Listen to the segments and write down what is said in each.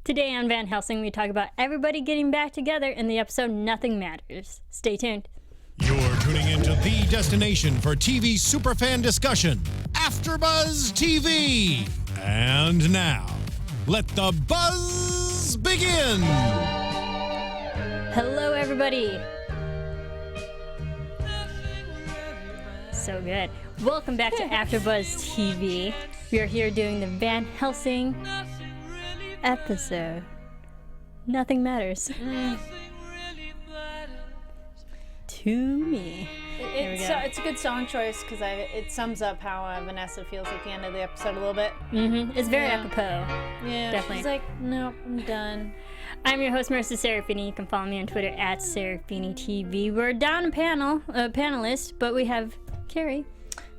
Today on Van Helsing, we talk about everybody getting back together in the episode Nothing Matters. Stay tuned. You're tuning into the destination for TV superfan discussion, AFTERBUZZ TV. And now, let the buzz begin. Hello, everybody. So good. Welcome back to AFTERBUZZ TV. We are here doing the Van Helsing episode. Nothing matters. To me. It's a good song choice because it sums up how Vanessa feels at the end of the episode a little bit. It's very apropos. Yeah, definitely. She's like, nope, I'm done. I'm your host, Marisa Serafini. You can follow me on Twitter at SeraphiniTV. We're down a panelist, but we have Kari.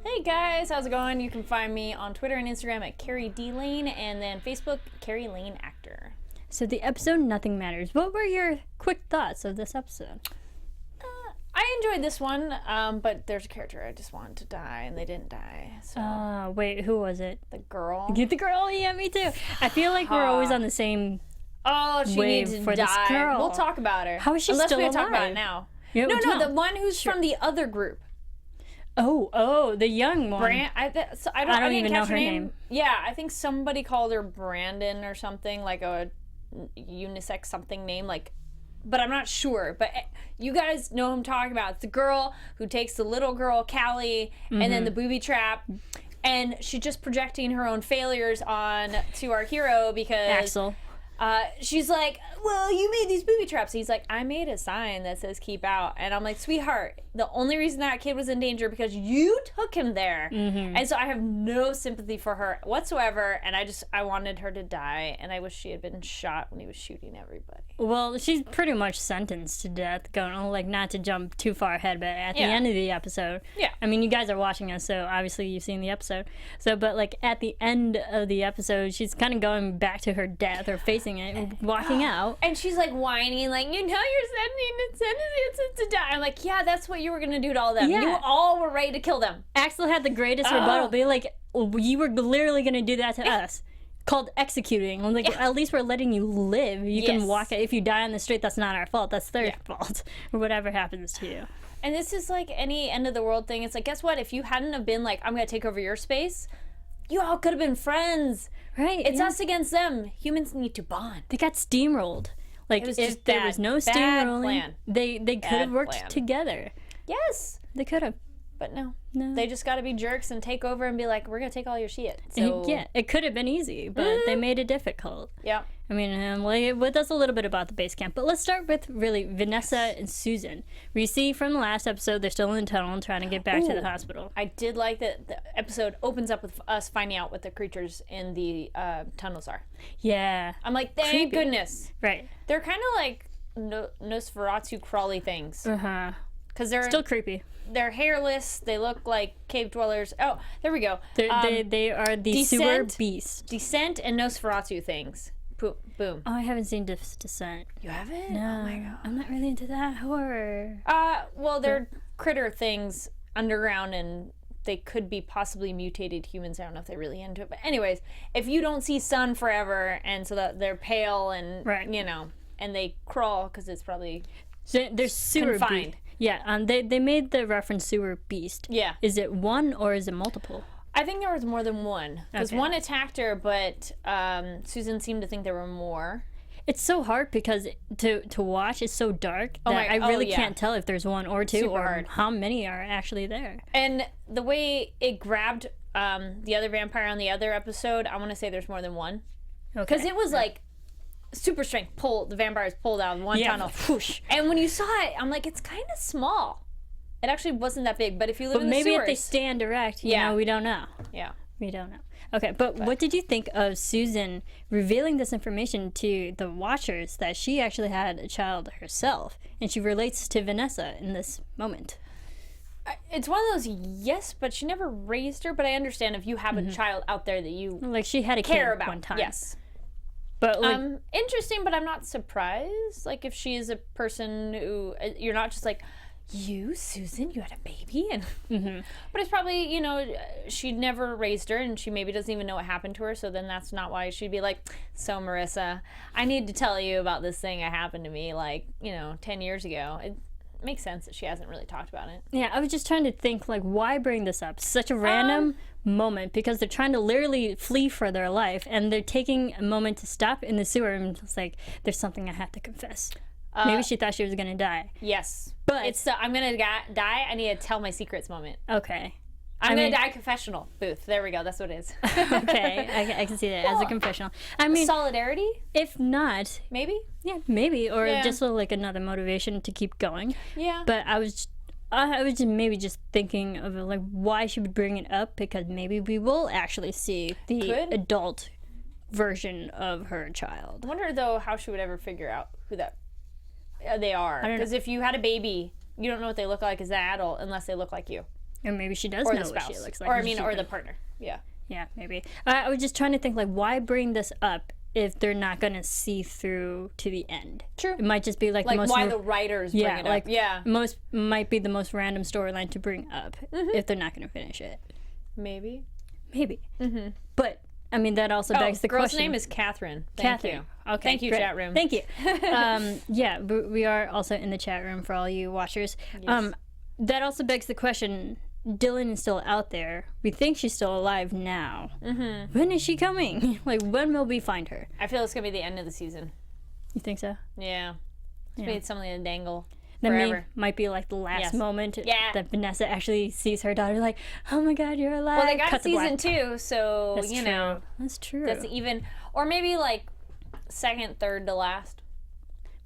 Hey guys, how's it going? You can find me on Twitter and Instagram at Kari D Lane, and then Facebook, Kari Lane Actor. So the episode Nothing Matters. What were your quick thoughts of this episode? I enjoyed this one, but there's a character I just wanted to die, and they didn't die. So Wait, who was it? the girl. Get the girl? Yeah, me too. I feel like we're always on the same. Oh, she wave needs to for die. this girl. We'll talk about her. How is she Unless still we talk about alive? it now. Yeah, No, no. the one who's from the other group. Oh, the young one. I don't even know her name. Yeah, I think somebody called her Brandon or something, like a unisex something name, like, but I'm not sure. But you guys know who I'm talking about. It's the girl who takes the little girl, Callie, and then the booby trap, and she's just projecting her own failures on to our hero because Axel. She's like, well, you made these booby traps. He's like, I made a sign that says keep out. And I'm like, sweetheart, the only reason that kid was in danger because you took him there. And so I have no sympathy for her whatsoever. And I wanted her to die. And I wish she had been shot when he was shooting everybody. Well, she's pretty much sentenced to death, going on, like, not to jump too far ahead, but at the end of the episode. Yeah. I mean, you guys are watching us, so obviously you've seen the episode. So, but, like, at the end of the episode, she's kind of going back to her death or facing it and walking out. And she's like whining, like, you know, you're sentenced to die. I'm like, yeah, that's what you were going to do to all of them. Yeah. You all were ready to kill them. Axel had the greatest rebuttal, be like, you were literally going to do that to us. Called executing. I'm like, at least we're letting you live. You can walk it. If you die on the street, that's not our fault. That's their fault. Or whatever happens to you. And this is like any end of the world thing. It's like, guess what? If you hadn't have been like, I'm going to take over your space, you all could have been friends. Right. It's us against them. Humans need to bond. They got steamrolled. Like, It was if just there bad. was no Bad steamrolling, plan. they could have Bad worked plan. together. Yes. They could have. But no. No. They just got to be jerks and take over and be like, we're going to take all your shit. So, Yeah, it could have been easy, but they made it difficult. yeah. I mean, well, that's a little bit about the base camp, but let's start with really Vanessa and Susan. We see from the last episode they're still in the tunnel trying to get back to the hospital. I did like that the episode opens up with us finding out what the creatures in the tunnels are. Yeah, I'm like, thank Creepy. goodness. right. They're kind of like Nosferatu crawly things. Because they're Still creepy. they're hairless. They look like cave dwellers. Oh, there we go. They are the sewer Descent. beast. Descent and Nosferatu things. Boom. Oh, I haven't seen Descent. You haven't? No, Oh my god. I'm not really into that horror. Well, they're critter things underground, and they could be possibly mutated humans. I don't know if they're really into it, but anyways, if you don't see sun forever, and so that they're pale and you know, and they crawl because it's probably They're sewer confined. beast. Yeah, they made the reference sewer beast. Yeah. Is it one or is it multiple? I think there was more than one because Okay. one attacked her, but Susan seemed to think there were more. It's so hard because to watch is so dark that I really can't tell if there's one or two Super or hard. how many are actually there. And the way it grabbed the other vampire on the other episode, I want to say there's more than one. Okay. Because it was like super strength pull. The vampires pulled out in one tunnel. Whoosh. And when you saw it, I'm like, it's kind of small. It actually wasn't that big. But if you live But in the maybe sewers, if they stand erect, you Yeah. know, we don't know. yeah. We don't know. Okay, but what did you think of Susan revealing this information to the watchers that she actually had a child herself, and she relates to Vanessa in this moment? It's one of those yes, but she never raised her. But I understand if you have a child out there that you Like she had a care kid about. one time. Yes. But like, Interesting, but I'm not surprised. Like if she is a person who you're not just like, you, Susan, you had a baby? And but it's probably, you know, she never raised her, and she maybe doesn't even know what happened to her, so then that's not why she'd be like, so Marissa, I need to tell you about this thing that happened to me, like, you know, 10 years ago. It makes sense that she hasn't really talked about it. Yeah, I was just trying to think, like, why bring this up? Such a random moment, because they're trying to literally flee for their life, and they're taking a moment to stop in the sewer, and it's like, there's something I have to confess. Maybe she thought she was going to die. Yes. But it's the I'm going to die, I need to tell my secrets moment. Okay. I'm going to die confessional booth. There we go. That's what it is. Okay. I can see that as a confessional. I mean, solidarity? If not, maybe? Yeah, maybe. Or just like another motivation to keep going. Yeah. But I was just maybe just thinking of like why she would bring it up, because maybe we will actually see the adult version of her child. I wonder though how she would ever figure out who that they are. Because if you had a baby, you don't know what they look like as an adult unless they look like you. Or maybe she does know what she looks like. Or I mean, or the partner. Yeah. Yeah, maybe. I was just trying to think, like, why bring this up if they're not going to see through to the end? True. It might just be like the most... why the writers bring it up. Yeah. Might be the most random storyline to bring up if they're not going to finish it. Maybe. But, I mean, that also begs the question. Girl's name is Catherine. Thank you. Okay, thank you, great. chat room. Thank you. Yeah, we are also in the chat room for all you watchers. Yes. That also begs the question, Dylan is still out there. We think she's still alive now. When is she coming? Like, when will we find her? I feel it's going to be the end of the season. You think so? Yeah. It's made something to dangle that forever. Might be like the last moment that Vanessa actually sees her daughter, like, oh my God, you're alive. Well, they got season 2, so, That's you true. know. That's true. That's even, or maybe like second, third to last.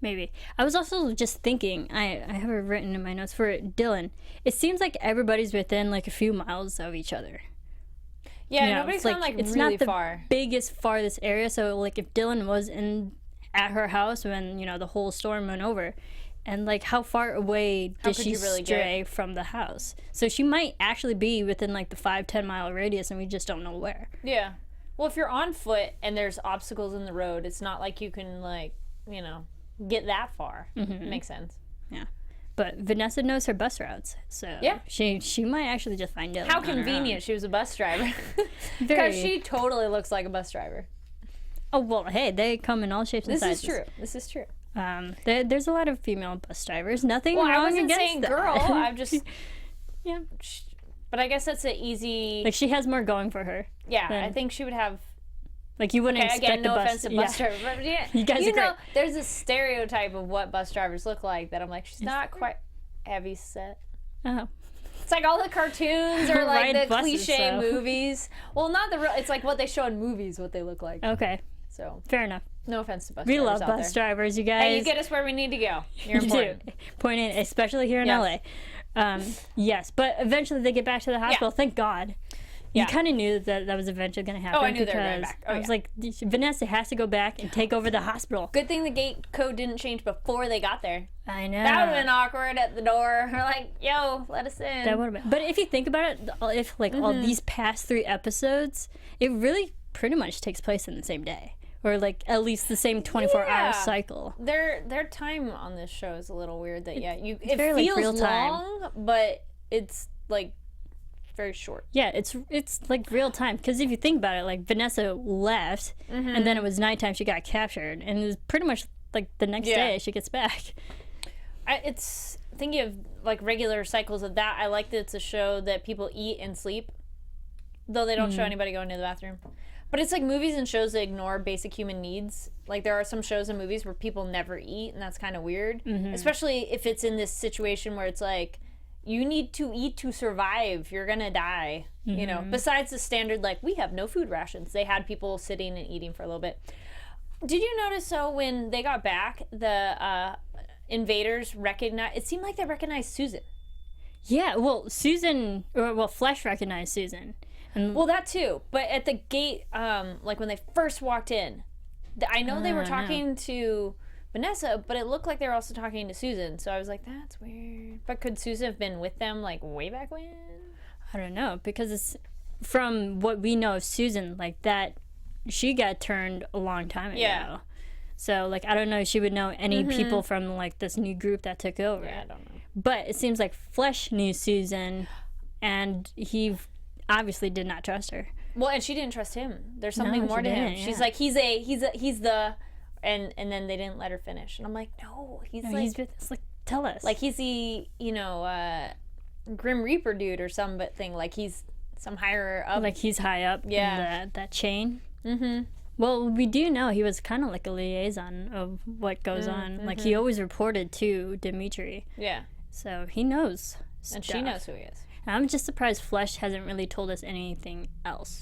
Maybe. I was also just thinking, I have it written in my notes for Dylan. It seems like everybody's within like a few miles of each other. Yeah, nobody's gone like it's really not the far. Biggest, farthest area. So like if Dylan was at her house when, you know, the whole storm went over, and like how far away did she really stray from the house? So she might actually be within like the 5-10 mile radius, and we just don't know where. Yeah. Well, if you're on foot and there's obstacles in the road, it's not like you can like, you know, get that far. It makes sense. Yeah. But Vanessa knows her bus routes, so she might actually just find Dylan. How convenient she was a bus driver. Because she totally looks like a bus driver. Oh, well, hey, they come in all shapes and sizes. This is true. There's a lot of female bus drivers. Nothing wrong I wasn't against saying that. girl. I'm just... Yeah. But I guess that's an easy... Like, she has more going for her. Yeah, I think she would have... Like, you wouldn't expect again, no the bus... offense to bus drivers, but yeah, you guys are know, great. there's a stereotype of what bus drivers look like that I'm like, she's not quite heavy set. Oh. It's like all the cartoons or like the buses, cliche movies. Well, not the real... It's like what they show in movies, what they look like. Okay. So fair enough. No offense to bus we drivers love bus drivers, you guys. Hey, you get us where we need to go. You're important. You do. Point in, especially here in LA. Yes, but eventually they get back to the hospital. Thank God. You kind of knew that was eventually going to happen. Oh, I knew they were going back. I was like, Vanessa has to go back and take over the hospital. Good thing the gate code didn't change before they got there. I know. That would have been awkward at the door. We're like, yo, let us in. That would have been. But if you think about it, if like all these past 3 episodes, it really pretty much takes place in the same day. Or like at least the same 24-hour cycle. Their time on this show is a little weird. That it very, feels like, real time. long, but it's like very short. Yeah, it's like real time. Because if you think about it, like Vanessa left, and then it was nighttime. She got captured, and it was pretty much like the next day she gets back. It's thinking of like regular cycles of that. I like that it's a show that people eat and sleep, though they don't show anybody going to the bathroom. But it's like movies and shows that ignore basic human needs. Like there are some shows and movies where people never eat, and that's kind of weird. Especially if it's in this situation where it's like, you need to eat to survive. You're gonna die. You know. Besides the standard, like we have no food rations. They had people sitting and eating for a little bit. Did you notice when they got back, the invaders recognized? It seemed like they recognized Susan. Yeah. Well, Flesh recognized Susan. Well, that too. But at the gate, like when they first walked in, I know they were talking to Vanessa, but it looked like they were also talking to Susan. So I was like, that's weird. But could Susan have been with them like way back when? I don't know, because it's from what we know of Susan, like that she got turned a long time ago. Yeah. So like I don't know if she would know any people from like this new group that took over. Yeah, I don't know. But it seems like Flesh knew Susan, and he obviously did not trust her. Well, and she didn't trust him. There's something more to him. Yeah. She's like, he's the, and then they didn't let her finish. And I'm like, no, he's like, tell us. like he's the, Grim Reaper dude or something. Like he's some higher up. Like he's high up in that chain. Mm-hmm. Well, we do know he was kind of like a liaison of what goes on. Mm-hmm. Like he always reported to Dimitri. Yeah. So he knows stuff. And she knows who he is. I'm just surprised Flesh hasn't really told us anything else.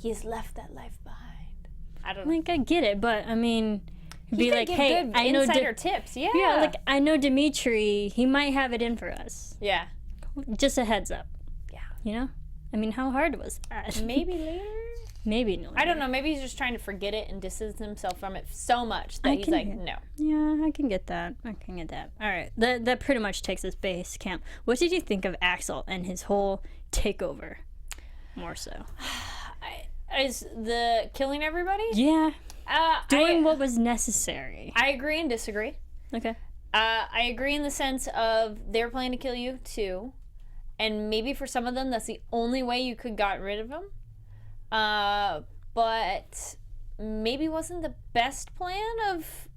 He's left that life behind. I don't know. Like, I get it, but I mean, He be like, give hey, good I know insider tips. Yeah. Yeah, like I know Dimitri, he might have it in for us. Yeah. Just a heads up. Yeah. You know? I mean, how hard was that? Maybe later. Maybe no. I don't know. Maybe he's just trying to forget it and distance himself from it so much that he's like, no. Yeah, I can get that. All right, that pretty much takes us base camp. What did you think of Axel and his whole takeover? More so. Is the killing everybody? Yeah. Doing what was necessary. I agree and disagree. Okay. I agree in the sense of they're planning to kill you too, and maybe for some of them that's the only way you could got rid of them. But maybe wasn't the best plan of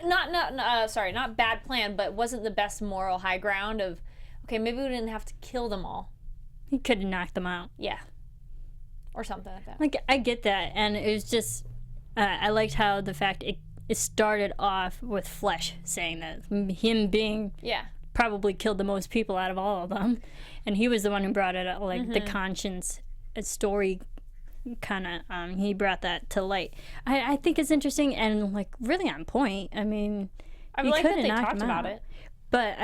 not bad plan, but wasn't the best moral high ground of okay, maybe we didn't have to kill them all. He could have knocked them out. Yeah. Or something like that. Like I get that, and it was just I liked how the fact it started off with Flesh saying that him being probably killed the most people out of all of them, and he was the one who brought it up, like the conscience story kind of he brought that to light. I think it's interesting and like really on point. I mean, I like that they talked about it, but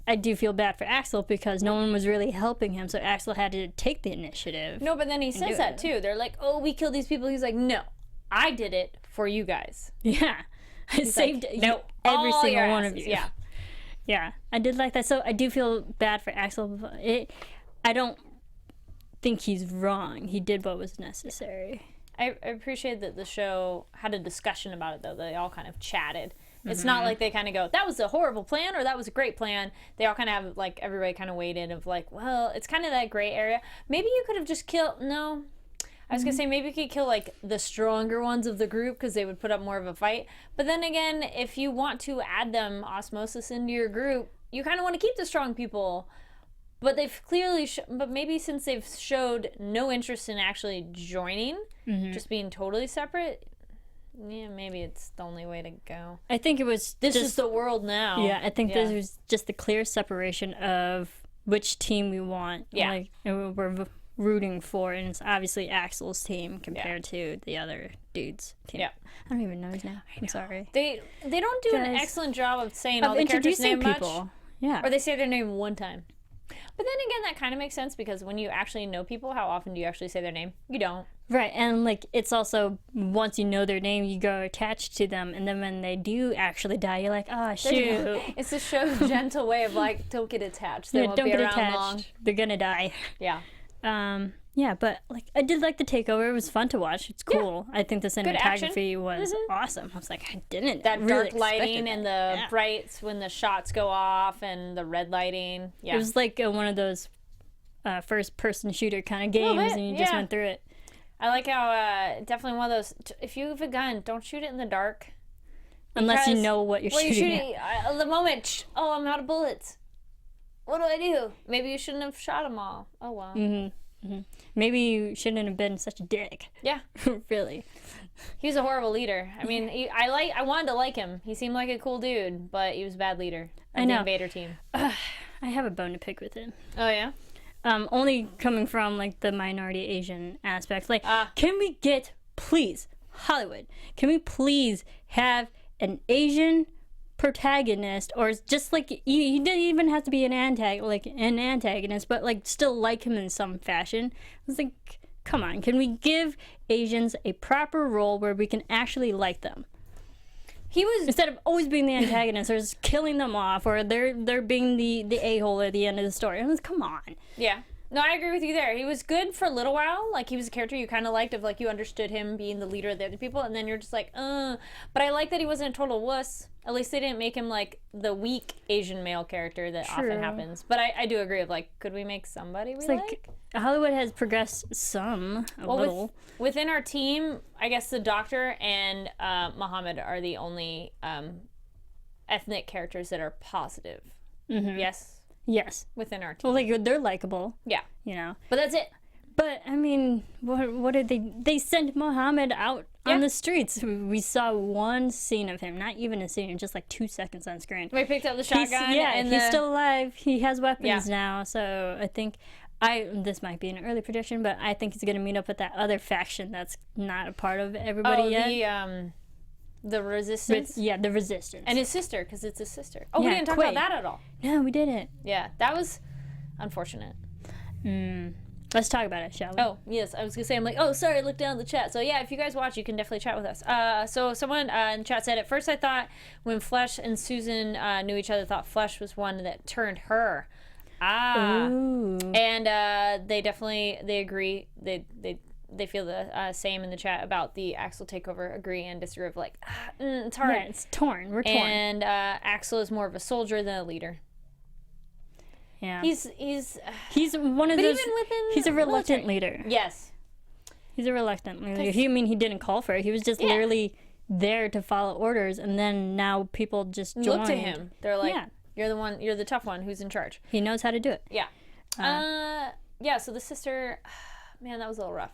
I do feel bad for Axel because no one was really helping him, so Axel had to take the initiative. No, but then he says that too. They're like, oh, we killed these people. He's like, no, I did it for you guys. Yeah. I saved every single one of you. Yeah. Yeah. I did like that. So I do feel bad for Axel. I don't think he's wrong. He did what was necessary. I appreciate that the show had a discussion about it, though. They all kind of chatted. It's not like they kind of go, that was a horrible plan or that was a great plan. They all kind of have, like, everybody kind of weighed in of, like, well, it's kind of that gray area. Maybe you could have just killed, no. I was going to say, maybe you could kill, like, the stronger ones of the group because they would put up more of a fight. But then again, if you want to add them osmosis into your group, you kind of want to keep the strong people. But they've clearly, but maybe since they've showed no interest in actually joining, just being totally separate, yeah, maybe it's the only way to go. I think it was this is the world now. Yeah, I think this was just the clear separation of which team we want. Yeah. Like, and we're rooting for, and it's obviously Axel's team compared to the other dude's team. Yeah. I don't even know his name. I'm sorry. They don't do an excellent job of saying all the characters' name people. Much. Yeah. Or they say their name one time. But then again, that kind of makes sense because when you actually know people, how often do you actually say their name? You don't. Right, and like it's also once you know their name, you go attached to them, and then when they do actually die, you're like, oh shoot. It's the show's gentle way of like, don't get attached. They won't don't be get around attached. long. They're gonna die. Yeah. Yeah, but like I did like the takeover. It was fun to watch. It's cool. I think the cinematography was awesome. I was like, I didn't that really dark lighting and the yeah. brights when the shots go off and the red lighting. Yeah. It was like one of those first-person shooter kind of games, and you just went through it. I like how definitely one of those. If you have a gun, don't shoot it in the dark. Unless you know what you're shooting at the moment. Oh, I'm out of bullets. What do I do? Maybe you shouldn't have shot them all. Oh well. Maybe you shouldn't have been such a dick. Yeah. Really. He was a horrible leader. I mean, I wanted to like him. He seemed like a cool dude, but he was a bad leader of the Invader team. I have a bone to pick with him. Oh yeah. Only coming from like the minority Asian aspect. Like, can we get, please, Hollywood? Can we please have an Asian protagonist, or just like he didn't even have to be an antagonist, but like still like him in some fashion. I was like, come on, can we give Asians a proper role where we can actually like them? He was, instead of always being the antagonist or just killing them off, or they're being the a-hole at the end of the story. I was, come on. Yeah. No, I agree with you there. He was good for a little while. Like, he was a character you kind of liked, of like, you understood him being the leader of the other people, and then you're just like, But I like that he wasn't a total wuss. At least they didn't make him like the weak Asian male character that often happens. But I do agree with, like, could we make somebody we like? Hollywood has progressed a little. Within our team, I guess the Doctor and Muhammad are the only ethnic characters that are positive. Mm-hmm. Yes. Within our team. Well, like, they're likable. Yeah. You know. But that's it. But, I mean, what did they sent Muhammad out on the streets. We saw one scene of him, not even a scene, just like 2 seconds on screen. We picked up the shotgun. He's still alive. He has weapons now, so I think... this might be an early prediction, but I think he's going to meet up with that other faction that's not a part of everybody yet. The Resistance? The Resistance. And his sister, because it's his sister. Oh, we didn't talk about that at all. No, we didn't. Yeah, that was unfortunate. Let's talk about it, shall we? Oh, yes. I was going to say, I'm like, oh, sorry, look down the chat. So, yeah, if you guys watch, you can definitely chat with us. So someone in the chat said, at first I thought when Flesh and Susan knew each other, thought Flesh was one that turned her. Ooh. And they agree. They feel the same in the chat about the Axel takeover. Agree and disagree of like, it's hard. Yeah, it's torn. We're torn. And Axel is more of a soldier than a leader. Yeah. He's one of those. He's a reluctant leader. Yes. He's a reluctant leader. He didn't call for it. He was just literally there to follow orders, and then now people just joined. Look to him. They're like, you're the tough one who's in charge. He knows how to do it. Yeah. So the sister, man, that was a little rough.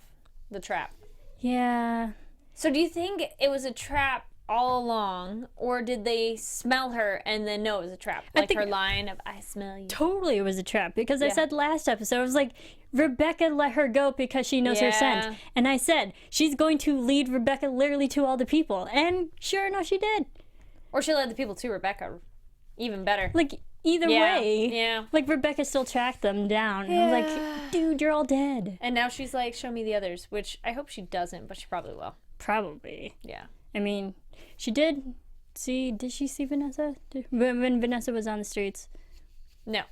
The trap. Yeah. So do you think it was a trap all along, or did they smell her and then know it was a trap? Like her line of, I smell you. Totally it was a trap, because I said last episode, I was like, Rebecca let her go because she knows her scent. And I said, she's going to lead Rebecca literally to all the people. And sure enough, she did. Or she led the people to Rebecca. Even better. Like, either way. Yeah. Like, Rebecca still tracked them down. And I'm like, dude, you're all dead. And now she's like, show me the others, which I hope she doesn't, but she probably will. Probably. Yeah. I mean, she did she see Vanessa? When Vanessa was on the streets? No.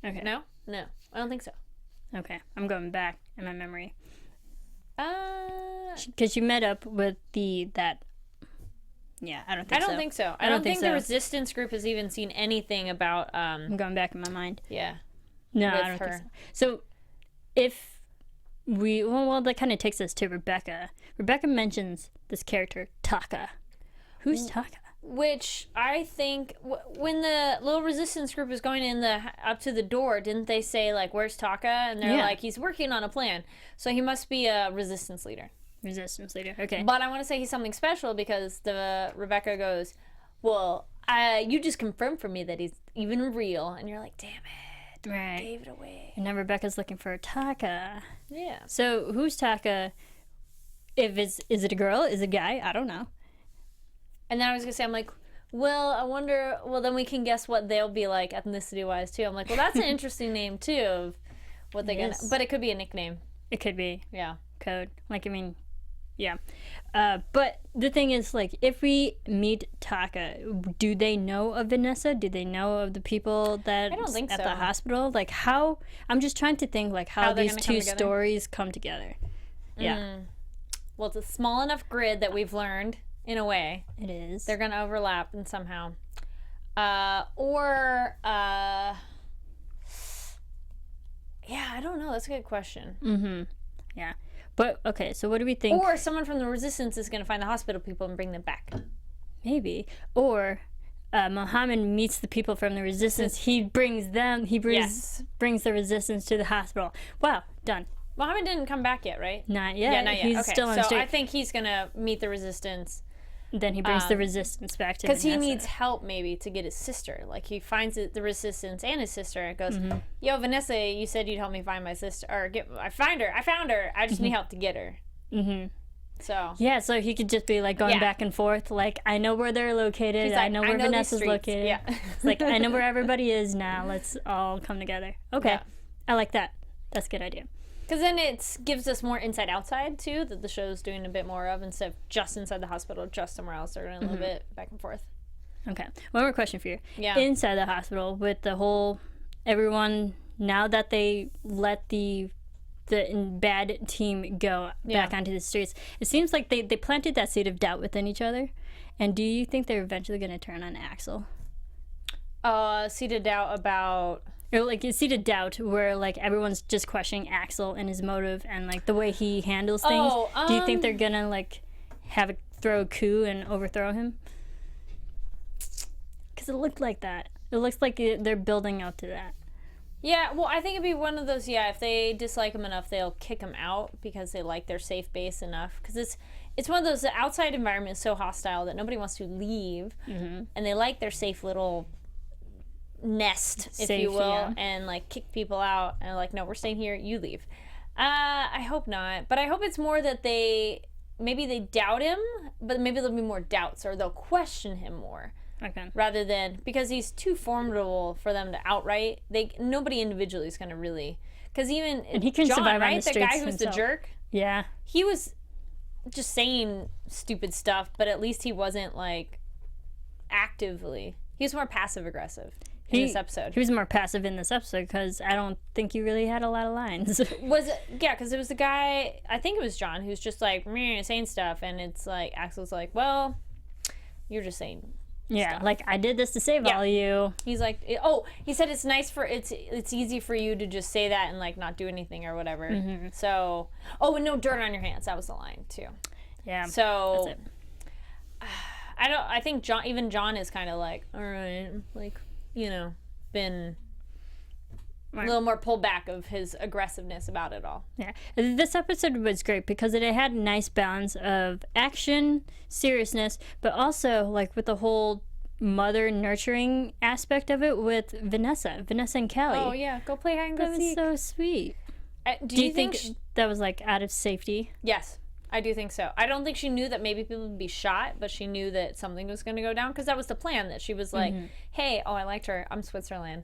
Okay. No? No. I don't think so. Okay. I'm going back in my memory. Because she met up with that... Yeah, I don't think so. I don't think the resistance group has even seen anything about... I'm going back in my mind. Yeah. No, I don't think so. So, if we... Well, that kind of takes us to Rebecca. Rebecca mentions this character, Taka. Who's Taka? Which I think... when the little resistance group was going up to the door, didn't they say, like, where's Taka? And they're like, he's working on a plan. So he must be a resistance leader. Resistance leader, okay. But I want to say he's something special because Rebecca goes, well, you just confirmed for me that he's even real. And you're like, damn it. Right. Gave it away. And now Rebecca's looking for Taka. Yeah. So who's Taka? Is it a girl? Is it a guy? I don't know. And then I was going to say, I'm like, well, I wonder, then we can guess what they'll be like ethnicity-wise, too. I'm like, well, that's an interesting name, too, of what they're going to... But it could be a nickname. It could be. Yeah. Code. Like, I mean... Yeah. But the thing is, like, if we meet Taka, do they know of Vanessa? Do they know of the people that I don't think at so. the hospital? Like, how... I'm just trying to think, like, how these two stories come together. Yeah. Well, it's a small enough grid that we've learned, in a way. It is. They're going to overlap and somehow. Yeah, I don't know. That's a good question. Mm-hmm. Yeah. But, okay, so what do we think? Or someone from the Resistance is going to find the hospital people and bring them back. Maybe. Or Muhammad meets the people from the Resistance. He brings brings the Resistance to the hospital. Wow, done. Muhammad didn't come back yet, right? Not yet. Yeah, not yet. He's still on the street. I think he's going to meet the Resistance. Then he brings the Resistance back to Vanessa. Because he needs help, maybe, to get his sister. Like, he finds the Resistance and his sister and goes, yo, Vanessa, you said you'd help me find my sister. Or, I found her. I just need help to get her. Mm-hmm. So. Yeah, so he could just be, like, going back and forth. Like, I know where they're located. Like, I know where Vanessa's located. Yeah. It's like, I know where everybody is now. Let's all come together. Okay. Yeah. I like that. That's a good idea. Because then it gives us more inside-outside, too, that the show's doing a bit more of, instead of just inside the hospital, just somewhere else. They're going a little bit back and forth. Okay. One more question for you. Yeah. Inside the hospital, with the whole, everyone now that they let the bad team go back onto the streets, it seems like they planted that seed of doubt within each other. And do you think they're eventually going to turn on Axel? Seed of doubt about... Or like a seed of doubt where like everyone's just questioning Axel and his motive and like the way he handles things. Do you think they're gonna like throw a coup and overthrow him? Because it looked like that. It looks like they're building up to that. Yeah, well, I think it'd be one of those, if they dislike him enough, they'll kick him out because they like their safe base enough. Because it's one of those, the outside environment is so hostile that nobody wants to leave. And they like their safe little nest, if you will, and like kick people out and like, no, we're staying here, you leave. I hope not, but I hope it's more that maybe they doubt him, but maybe there'll be more doubts or they'll question him more. Okay. Rather than, because he's too formidable for them to outright, nobody individually is going to really, because even and he can John, survive right, on the the guy streets who's himself. the jerk, he was just saying stupid stuff, but at least he wasn't like actively, he was more passive aggressive. In this episode. He was more passive in this episode because I don't think he really had a lot of lines. Because it was the guy, I think it was John, who's just like saying stuff, and it's like Axel's like, well, you're just saying stuff. Like I did this to save all you. He's like, he said it's nice it's easy for you to just say that and like not do anything or whatever. So, and no dirt on your hands. That was the line too. Yeah. So that's it. I think John is kind of like, all right, like, been a little more pulled back of his aggressiveness about it all. Yeah. This episode was great because it had a nice balance of action, seriousness, but also like with the whole mother nurturing aspect of it with Vanessa and Kelly. Oh yeah, go play hide and go seek. That was so sweet. Do you think that was like out of safety? Yes. I do think so. I don't think she knew that maybe people would be shot, but she knew that something was going to go down because that was the plan, that she was like, hey, I liked her. I'm Switzerland.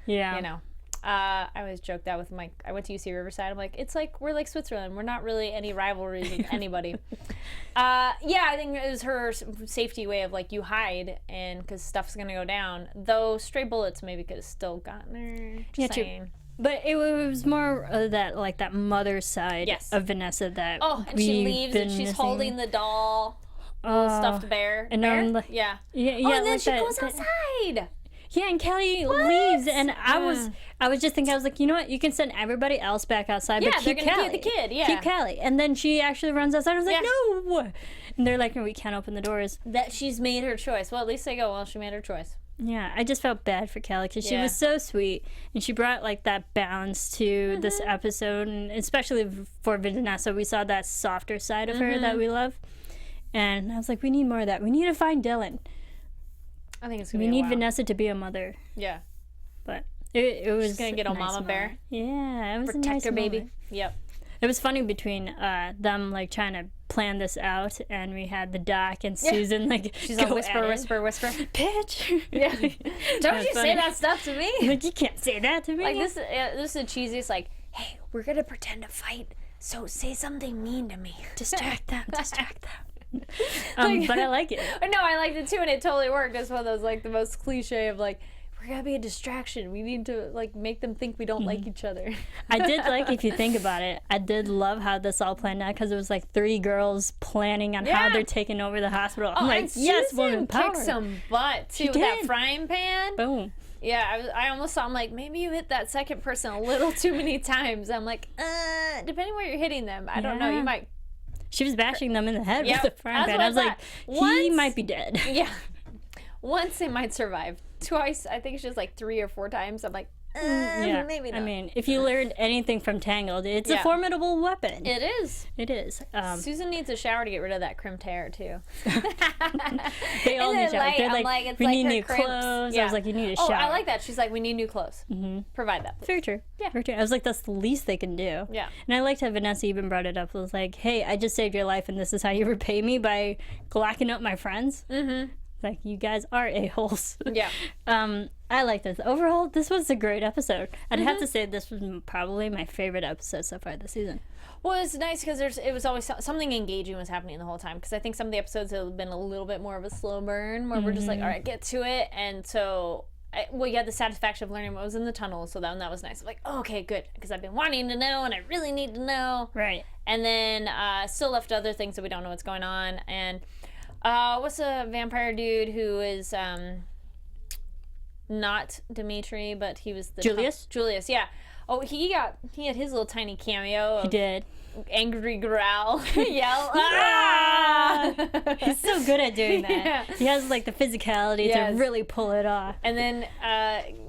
Yeah. I always joke that with I went to UC Riverside. I'm like, it's like, we're like Switzerland. We're not really any rivalries with anybody. I think it was her safety way of like, you hide and because stuff's going to go down. Though stray bullets maybe could have still gotten her. Just saying. True. But it was more that mother side of Vanessa that and she leaves and she's holding the doll, stuffed bear. And bear? I'm like, yeah. And then like she goes outside. Yeah, and Kelly leaves, and I was just thinking, I was like, you know what? You can send everybody else back outside, but keep Kelly. Keep the kid. Yeah, keep Kelly. And then she actually runs outside. I was like, no. And they're like, no, we can't open the doors. That she's made her choice. Well, at least they go, well, she made her choice. Yeah, I just felt bad for Kelly because she was so sweet, and she brought like that balance to this episode, and especially for Vanessa, we saw that softer side of her that we love, and I was like, we need more of that. We need to find Dylan. I think it's gonna. We need Vanessa to be a mother. Yeah, but it was she's gonna get a nice mama moment. bear. Yeah, it was protect a nice her baby. moment. Yep. It was funny between them like trying to plan this out, and we had the doc and Susan like she's like whisper, bitch. Yeah, don't you say that stuff to me? Like you can't say that to me. Like this is the cheesiest. Like, hey, we're gonna pretend to fight, so say something mean to me. Distract them. But I like it. No, I liked it too, and it totally worked. It's one of those like the most cliche of like, we're gonna be a distraction. We need to like make them think we don't like each other. I did like, if you think about it, I did love how this all planned out because it was like 3 girls planning on how they're taking over the hospital. I'm like, yes, woman power. Kicked some butt too with that frying pan. Boom. Yeah, I almost thought, I'm like, maybe you hit that second person a little too many times. I'm like, depending where you're hitting them, I don't know. You might. She was bashing them in the head with the frying pan. I was like, he might be dead. Yeah. Once they might survive. Twice, I think she's like 3 or 4 times. I'm like, maybe not. I mean, if you learned anything from Tangled, it's a formidable weapon. It is. It is. Susan needs a shower to get rid of that crimped hair, too. They all need showers. They're like, we need new clothes. I was like, you need a shower. Oh, I like that. She's like, we need new clothes. Provide that, please. Very true. Yeah. Very true. I was like, that's the least they can do. Yeah. And I liked how Vanessa even brought it up. It was like, hey, I just saved your life, and this is how you repay me by glocking up my friends. Like, you guys are a-holes. Yeah. I like this. Overall, this was a great episode. I'd have to say this was probably my favorite episode so far this season. Well, it's nice because it was always something engaging was happening the whole time. Because I think some of the episodes have been a little bit more of a slow burn, where we're just like, all right, get to it. And so you had the satisfaction of learning what was in the tunnel, so that was nice. I'm like, oh, okay, good, because I've been wanting to know, and I really need to know. Right. And then still left other things that we don't know what's going on. And what's a vampire dude who is not Dimitri, but he was the Julius? Julius, yeah. Oh, he had his little tiny cameo. He did. Angry growl, yell. Ah! He's so good at doing that. Yeah. He has like the physicality to really pull it off. And then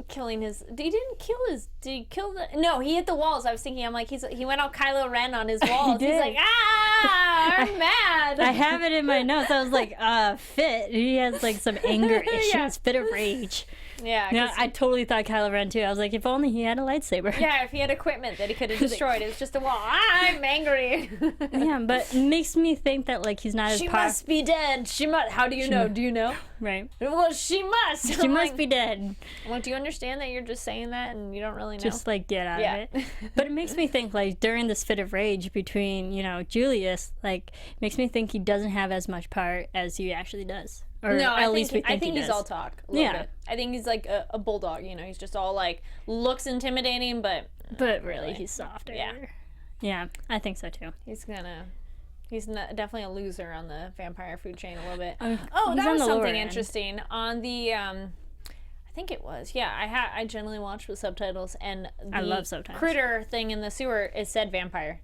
killing his. He didn't kill his. Did he kill the? No, he hit the walls. I was thinking, I'm like, he went all Kylo Ren on his walls. He did. He's like, I'm mad. I have it in my notes. I was like, fit. He has like some anger issues, fit of rage. Yeah. No, I totally thought Kylo Ren too. I was like, if only he had a lightsaber. Yeah, if he had equipment that he could have destroyed. It was just a wall. I'm angry. Yeah, but it makes me think that like he's not as She powerful. must be dead. She must. How do you know? Do you know? Right. Well, she must. She must be dead. Well, do you understand that you're just saying that and you don't really know? Just like get out of it. But it makes me think like during this fit of rage between, Julius, like makes me think he doesn't have as much power as he actually does. Or no, at least we think I think he he's does. all talk. A little bit. I think he's like a bulldog. He's just all like looks intimidating, but really he's softer. Yeah. Yeah, I think so too. He's definitely a loser on the vampire food chain a little bit. He's that on was the lower something end. interesting on the. I think it was. Yeah, I generally watch with subtitles, and the I love subtitles. critter thing in the sewer is said vampire.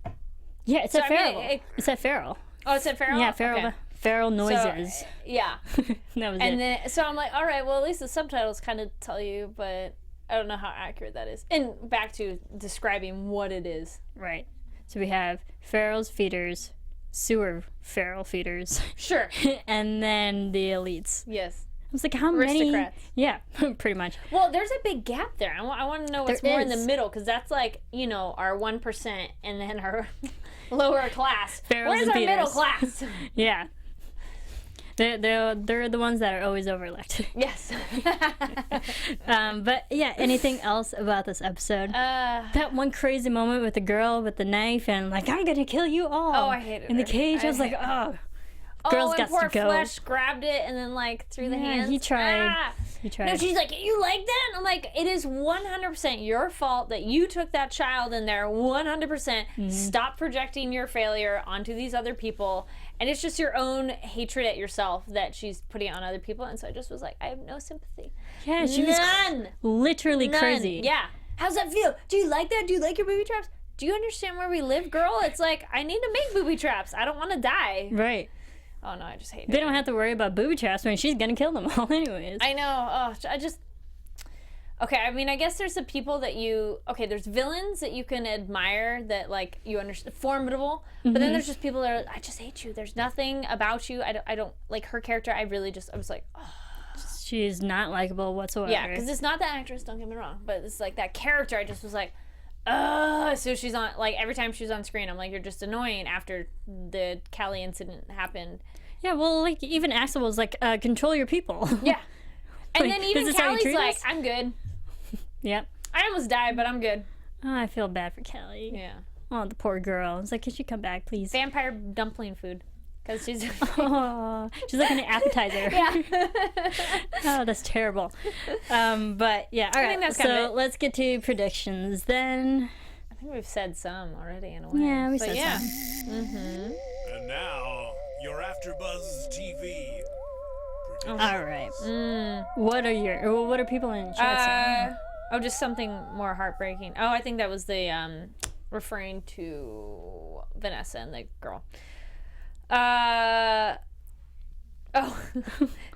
Yeah, it's a feral. it It's a feral. Oh, it said feral. Yeah, feral. Okay. Feral noises. So, yeah. That was And it. then, so I'm like, all right, well, at least the subtitles kind of tell you, but I don't know how accurate that is. And back to describing what it is. Right. So we have ferals, feeders, sewer feral feeders, Sure. and then the elites. Yes. I was like, how many? Aristocrats. Yeah, pretty much. Well, there's a big gap there. I want to know what's There more in is. the middle, because that's like, our 1% and then our lower class. Ferals Where's and our middle feeders. class? Yeah. They're the ones that are always overlooked. Yes. But yeah, anything else about this episode? That one crazy moment with the girl with the knife and like, I'm gonna kill you all. Oh, I hated in the her. cage. I was like, oh, girls and got poor to go. Flesh grabbed it and then like threw the hands. he tried. Ah! He tried. No, she's like, you like that? I'm like, it is 100% your fault that you took that child in there. 100%. Stop projecting your failure onto these other people. And it's just your own hatred at yourself that she's putting on other people. And so I just was like, I have no sympathy. Yeah, she was literally crazy. Yeah. How's that feel? Do you like that? Do you like your booby traps? Do you understand where we live, girl? It's like, I need to make booby traps. I don't want to die. Right. Oh, no, I just hate it. They don't have to worry about booby traps when she's gonna kill them all anyways. I know. Oh, okay, I mean, I guess there's the people that there's villains that you can admire that, like, you understand, formidable, but then there's just people that are, I just hate you. There's nothing about you. I don't like her character. I was like, oh. She's not likable whatsoever. Yeah, because it's not that actress, don't get me wrong, but it's like that character, I just was like, ugh. So she's on, like, every time she's on screen, I'm like, you're just annoying after the Callie incident happened. Yeah, well, like, even Axel was like, control your people. Yeah. And Like, then even this is how you Callie's treat like, us? I'm good. Yep. I almost died, but I'm good. Oh, I feel bad for Callie. Yeah. Oh, the poor girl. I was like, can she come back, please? Vampire dumpling food. Because she's... Oh, she's like an appetizer. Yeah. Oh, that's terrible. But yeah, all right. think that's kind of So it. let's get to predictions then. I think we've said some already in a way. Yeah, we But said yeah. some. And now, your AFTERBUZZ TV. All right. What are people in chat saying? Just something more heartbreaking. Oh, I think that was the referring to Vanessa and the girl.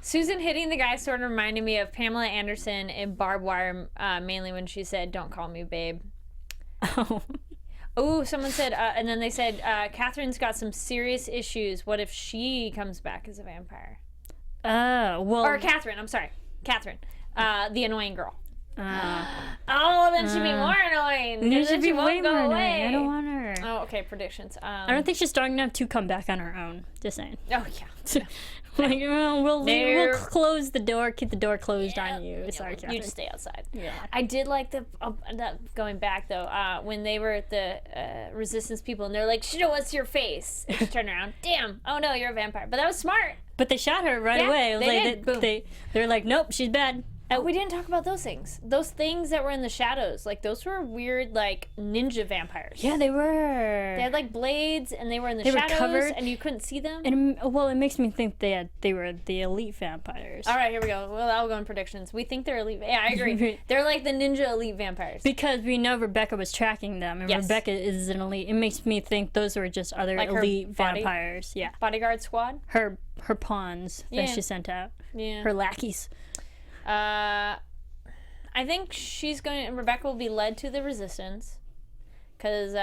Susan hitting the guy sort of reminded me of Pamela Anderson in Barbed Wire, mainly when she said, "Don't call me babe." Oh, someone said, and then they said, Catherine's got some serious issues. What if she comes back as a vampire? Well. Or Catherine, I'm sorry. Catherine, the annoying girl. Oh, then she'd be more annoying. Then And she'd then be she way won't more go annoying. away. I don't want her. Oh, okay, predictions. I don't think she's strong enough to come back on her own. Just saying. Oh, yeah. Like, we'll No. close the door, keep the door closed on you. Sorry, You Catherine. just stay outside. Yeah. I did like going back though, when they were at the resistance people and they're like, show us your face. And she turned around, damn, oh no, you're a vampire. But that was smart. But they shot her right Yeah, away. they Like, did. Boom. They're like, nope, she's bad. Oh, we didn't talk about those things. Those things that were in the shadows. Like, those were weird, like, ninja vampires. Yeah, they were. They had, like, blades, and they were in the They were shadows, covered. and you couldn't see them. And, well, it makes me think they were the elite vampires. All right, here we go. Well, I'll go in predictions. We think they're elite. Yeah, I agree. They're like the ninja elite vampires. Because we know Rebecca was tracking them, and Yes. Rebecca is an elite. It makes me think those were just other Like her elite body- vampires. Yeah. Bodyguard squad. Her pawns Yeah. that she sent out. Yeah. Her lackeys. I think Rebecca will be led to the resistance. Because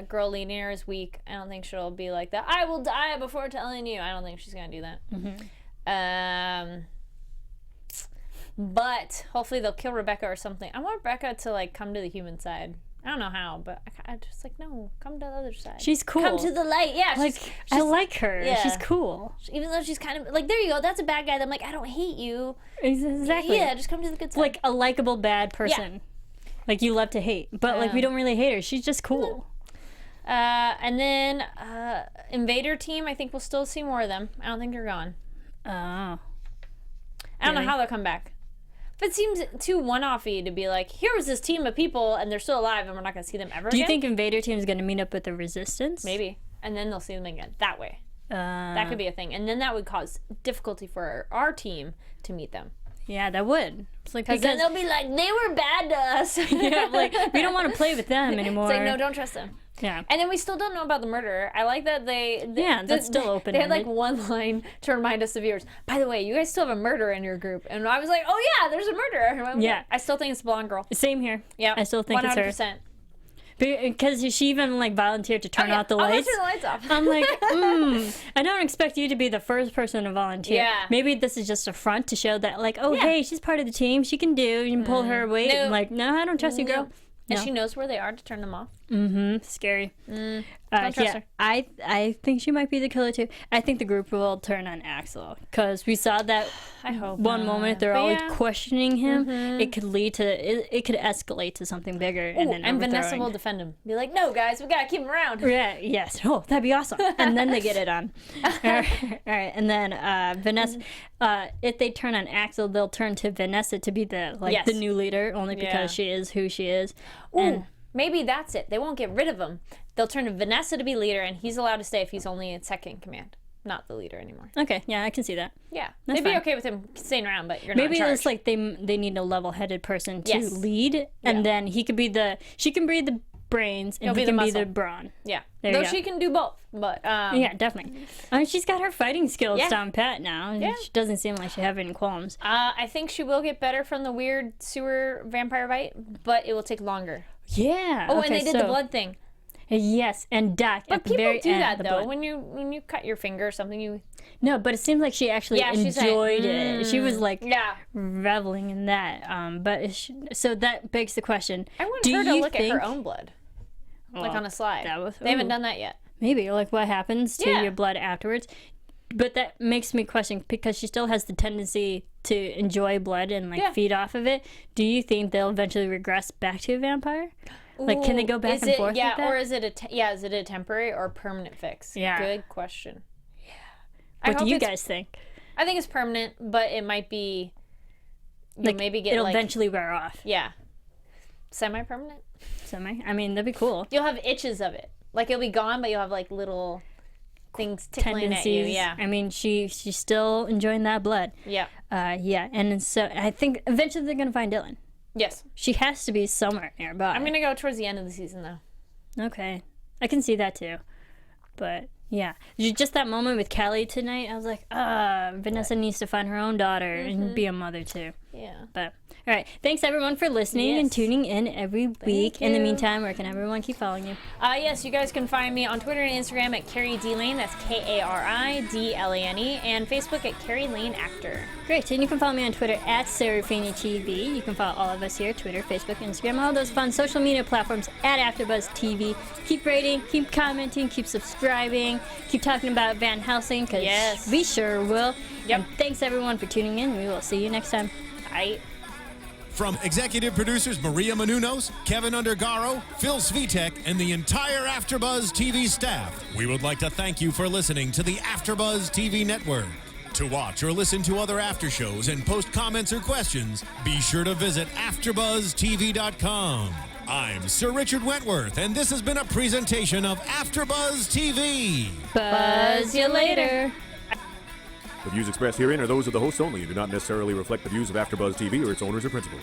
girl leading her is weak. I don't think she'll be like that. I will die before telling you. I don't think she's going to do that. But hopefully they'll kill Rebecca or something. I want Rebecca to like come to the human side. I don't know how, but I just like, no, come to the other side. She's cool. Come to the light. Yeah, Like, I like her. yeah. She's cool. even though she's kind of like, there you go. That's a bad guy. I'm like, I don't hate you. Exactly. Yeah, just come to the good side. Like a likable bad person. Like you love to hate. But like we don't really hate her. She's just cool. And then Invader Team, I think we'll still see more of them. I don't think they're gone. Oh. I don't know Really? how they'll come back. But it seems too one-offy to be like, here was this team of people and they're still alive and we're not going to see them ever Do you again. think Invader Team is going to meet up with the Resistance? Maybe. And then they'll see them again. That way. That That could be a thing. And then that would cause difficulty for our team to meet them. Yeah, that would. It's like Because then they'll be like, they were bad to us. yeah, like we don't want to play with them anymore. It's like, no, don't trust them. Yeah. And then we still don't know about the murderer. I like that that's still open. They had like one line to remind us, the viewers. By the way, you guys still have a murderer in your group. And I was like, oh yeah, there's a murderer. And I'm Yeah. like, I still think it's the blonde girl. Same here. Yeah. I still think 100%. it's her. Because she even like volunteered to turn out the I'm gonna lights. turn the lights off. I'm like, I don't expect you to be the first person to volunteer. Yeah. Maybe this is just a front to show that, like, oh, Yeah. hey, she's part of the team. She can do. You can pull her weight. No. And like, no, I don't trust you, girl. And No. she knows where they are to turn them off. Scary. Don't trust her. I think she might be the killer too. I think the group will turn on Axel because we saw that I hope one not. moment they're But always yeah. questioning him. It could lead to it could escalate to something bigger and then And Vanessa overthrowing. will defend him. Be like, no, guys, we gotta keep him around. Yeah, yes. Oh, that'd be awesome. And then they get it on. All right. And then Vanessa, if they turn on Axel, they'll turn to Vanessa to be the Yes. the new leader, only because Yeah. she is who she is. Ooh, And maybe that's it. They won't get rid of him. They'll turn to Vanessa to be leader, and he's allowed to stay if he's only in second in command, not the leader anymore. okay, yeah, I can see that. Yeah, That's they'd be fine. okay with him staying around, but you're not Maybe in charge. it's like they need a level-headed person to Yes. lead, and Yeah. then she can be the brains, and He'll he be the can be the muscle. brawn. yeah. There Though you go. she can do both, but Yeah, definitely. She's got her fighting skills Yeah. down pat now. And Yeah. She doesn't seem like she have any qualms. I think she will get better from the weird sewer vampire bite, but it will take longer. Yeah. Oh, okay, and they did so, the blood thing. Yes, and Doc But at the people very do end. that the though. blood. When you cut your finger or something, you No, but it seemed like she actually she's like, enjoyed it. She was like yeah. reveling in that. So that begs the question: I want do her to you look think, at her own blood, like Well, on a slide. that was- They haven't ooh. done that yet. Maybe like what happens to Yeah. your blood afterwards? But that makes me question because she still has the tendency to enjoy blood and like Yeah. feed off of it. Do you think they'll eventually regress back to a vampire? Like, can they go back Is and it, forth? Yeah, like that? or is it is it a temporary or permanent fix? Yeah. Good question. What do you it's- guys think? I think it's permanent, but it might be. You'll Like maybe get it'll like eventually wear off. yeah, semi-permanent. I mean, that'd be cool. You'll have itches of it. Like it'll be gone, but you'll have like little things tickling Tendencies. at you. Yeah, I mean, she's still enjoying that blood. yeah, Yeah, and so I think eventually they're gonna find Dylan. yes. She has to be somewhere nearby. I'm gonna go towards the end of the season though. Okay, I can see that too, but yeah, just that moment with Callie tonight, I was like, Vanessa needs to find her own daughter and be a mother too. Yeah. But all right, thanks everyone for listening and Yes. tuning in every week. In the you. meantime, where can everyone keep following you? Yes, you guys can find me on Twitter and Instagram at Kari D Lane. That's KARIDLANE, and Facebook at Kari Lane Actor. Great, and you can follow me on Twitter at Serafini TV. You can follow all of us here, Twitter, Facebook, Instagram, all those fun social media platforms at AfterBuzz TV. Keep rating, keep commenting, keep subscribing, keep talking about Van Helsing, because Yes. we sure will. Yep. And thanks everyone for tuning in. We will see you next time. Bye. From executive producers Maria Menounos, Kevin Undergaro, Phil Svitek, and the entire AfterBuzz TV staff, we would like to thank you for listening to the AfterBuzz TV network. To watch or listen to other after shows and post comments or questions, be sure to visit AfterBuzzTV.com. I'm Sir Richard Wentworth, and this has been a presentation of AfterBuzz TV. Buzz you later. The views expressed herein are those of the hosts only and do not necessarily reflect the views of AfterBuzz TV or its owners or principals.